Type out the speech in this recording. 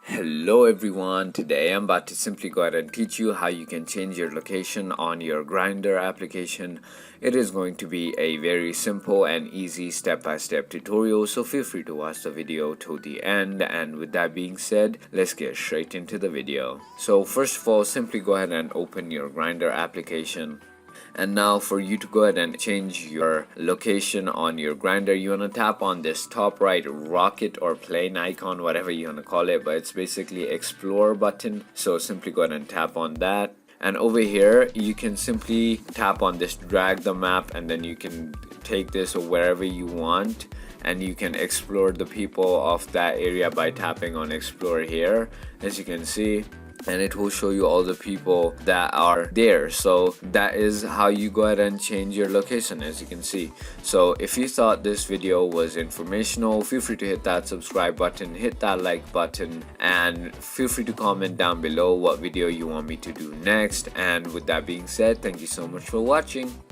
Hello everyone, today I'm about to simply go ahead and teach you how you can change your location on your Grindr application. It is going to be a very simple and easy step-by-step tutorial, so feel free to watch the video till the end. And with that being said, let's get straight into the video. So first of all, simply go ahead and open your Grindr application. And now for you to go ahead and change your location on your Grindr, you want to tap on this top right rocket or plane icon, whatever you want to call it, but it's basically explore button. So simply go ahead and tap on that. And over here you can simply tap on this drag the map, and then you can take this wherever you want, and you can explore the people of that area by tapping on explore here, as you can see, and it will show you all the people that are there. So that is how you go ahead and change your location, as you can see. So if you thought this video was informational, feel free to hit that subscribe button, hit that like button, and feel free to comment down below what video you want me to do next. And with that being said, thank you so much for watching.